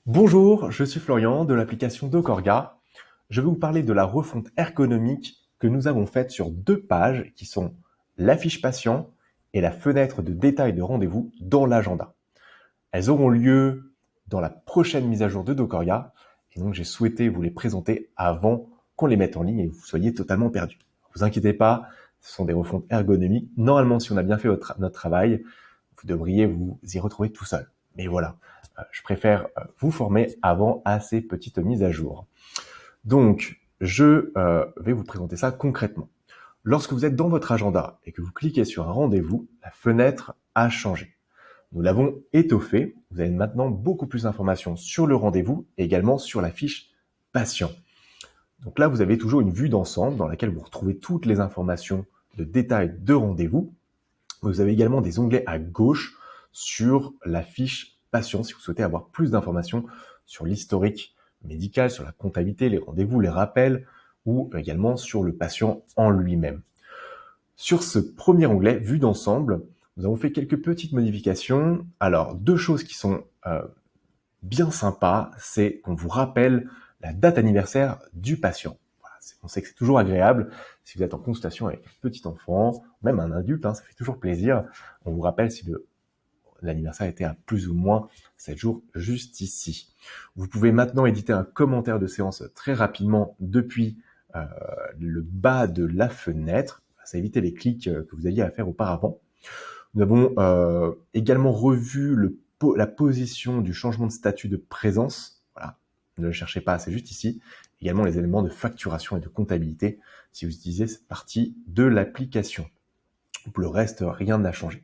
Bonjour, je suis Florian de l'application Docorga. Je vais vous parler de la refonte ergonomique que nous avons faite sur deux pages qui sont la fiche patient et la fenêtre de détail de rendez-vous dans l'agenda. Elles auront lieu dans la prochaine mise à jour de Docorga et donc j'ai souhaité vous les présenter avant qu'on les mette en ligne et que vous soyez totalement perdus. Ne vous inquiétez pas, ce sont des refontes ergonomiques. Normalement, si on a bien fait notre travail, vous devriez vous y retrouver tout seul. Mais voilà, je préfère vous former avant à ces petites mises à jour. Donc, je vais vous présenter ça concrètement. Lorsque vous êtes dans votre agenda et que vous cliquez sur un rendez-vous, la fenêtre a changé. Nous l'avons étoffée. Vous avez maintenant beaucoup plus d'informations sur le rendez-vous et également sur la fiche patient. Donc là, vous avez toujours une vue d'ensemble dans laquelle vous retrouvez toutes les informations de détail de rendez-vous. Vous avez également des onglets à gauche sur la fiche patient si vous souhaitez avoir plus d'informations sur l'historique médical, sur la comptabilité, les rendez-vous, les rappels ou également sur le patient en lui-même. Sur ce premier onglet, vue d'ensemble, nous avons fait quelques petites modifications. Alors, deux choses qui sont bien sympas, c'est qu'on vous rappelle la date anniversaire du patient. Voilà, on sait que c'est toujours agréable. Si vous êtes en consultation avec un petit enfant, même un adulte, ça fait toujours plaisir. On vous rappelle si l'anniversaire était à plus ou moins 7 jours juste ici. Vous pouvez maintenant éditer un commentaire de séance très rapidement depuis le bas de la fenêtre. Ça évite les clics que vous aviez à faire auparavant. Nous avons également revu la position du changement de statut de présence. Voilà, ne le cherchez pas, c'est juste ici. Également les éléments de facturation et de comptabilité si vous utilisez cette partie de l'application. Pour le reste, rien n'a changé.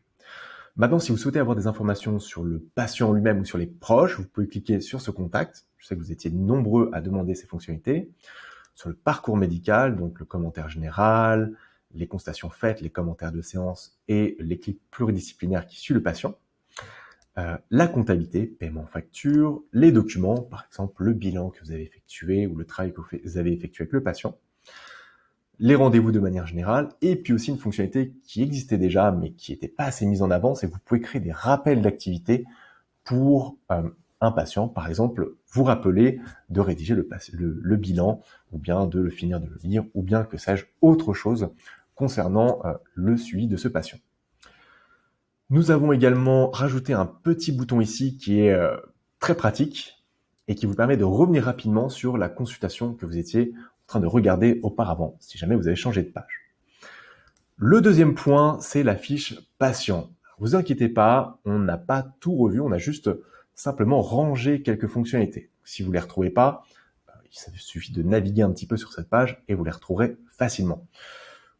Maintenant, si vous souhaitez avoir des informations sur le patient lui-même ou sur les proches, vous pouvez cliquer sur ce contact. Je sais que vous étiez nombreux à demander ces fonctionnalités. Sur le parcours médical, donc le commentaire général, les constatations faites, les commentaires de séance et l'équipe pluridisciplinaire qui suit le patient. La comptabilité, paiement, facture, les documents, par exemple le bilan que vous avez effectué ou le travail que vous avez effectué avec le patient, les rendez-vous de manière générale, et puis aussi une fonctionnalité qui existait déjà mais qui n'était pas assez mise en avant, c'est que vous pouvez créer des rappels d'activité pour un patient, par exemple, vous rappeler de rédiger le bilan, ou bien de le finir de le lire, ou bien que sais-je, autre chose concernant le suivi de ce patient. Nous avons également rajouté un petit bouton ici qui est très pratique et qui vous permet de revenir rapidement sur la consultation que vous étiez en train de regarder auparavant, si jamais vous avez changé de page. Le deuxième point, c'est la fiche patient. Vous inquiétez pas, on n'a pas tout revu, on a juste simplement rangé quelques fonctionnalités. Si vous ne les retrouvez pas, il suffit de naviguer un petit peu sur cette page et vous les retrouverez facilement.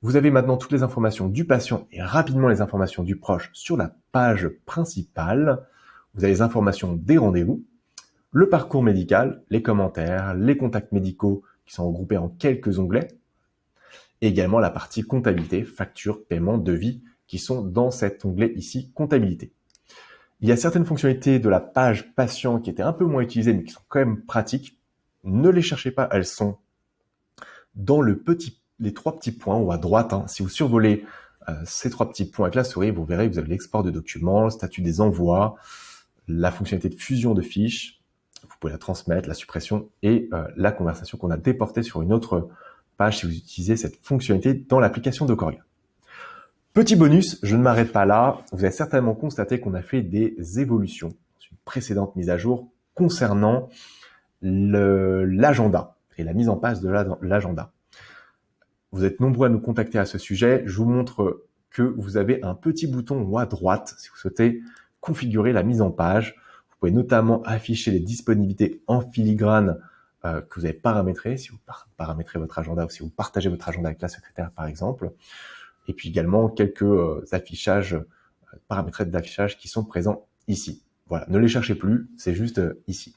Vous avez maintenant toutes les informations du patient et rapidement les informations du proche sur la page principale. Vous avez les informations des rendez-vous, le parcours médical, les commentaires, les contacts médicaux qui sont regroupés en quelques onglets, et également la partie comptabilité, facture, paiement, devis, qui sont dans cet onglet ici, comptabilité. Il y a certaines fonctionnalités de la page patient qui étaient un peu moins utilisées, mais qui sont quand même pratiques. Ne les cherchez pas, elles sont dans les trois petits points ou à droite. Si vous survolez ces trois petits points avec la souris, vous verrez que vous avez l'export de documents, le statut des envois, la fonctionnalité de fusion de fiches, vous pouvez la transmettre, la suppression et la conversation qu'on a déportée sur une autre page si vous utilisez cette fonctionnalité dans l'application Docorga. Petit bonus, je ne m'arrête pas là. Vous avez certainement constaté qu'on a fait des évolutions dans une précédente mise à jour concernant l'agenda et la mise en place de l'agenda. Vous êtes nombreux à nous contacter à ce sujet. Je vous montre que vous avez un petit bouton en haut à droite si vous souhaitez configurer la mise en page. Vous pouvez notamment afficher les disponibilités en filigrane que vous avez paramétrées, si vous paramétrez votre agenda ou si vous partagez votre agenda avec la secrétaire par exemple. Et puis également quelques affichages, paramétrés d'affichage qui sont présents ici. Voilà, ne les cherchez plus, c'est juste ici.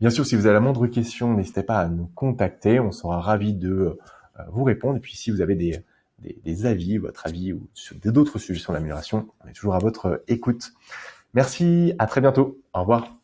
Bien sûr, si vous avez la moindre question, n'hésitez pas à nous contacter, on sera ravis de vous répondre. Et puis si vous avez des avis, votre avis ou sur d'autres sujets sur l'amélioration, on est toujours à votre écoute. Merci, à très bientôt, au revoir.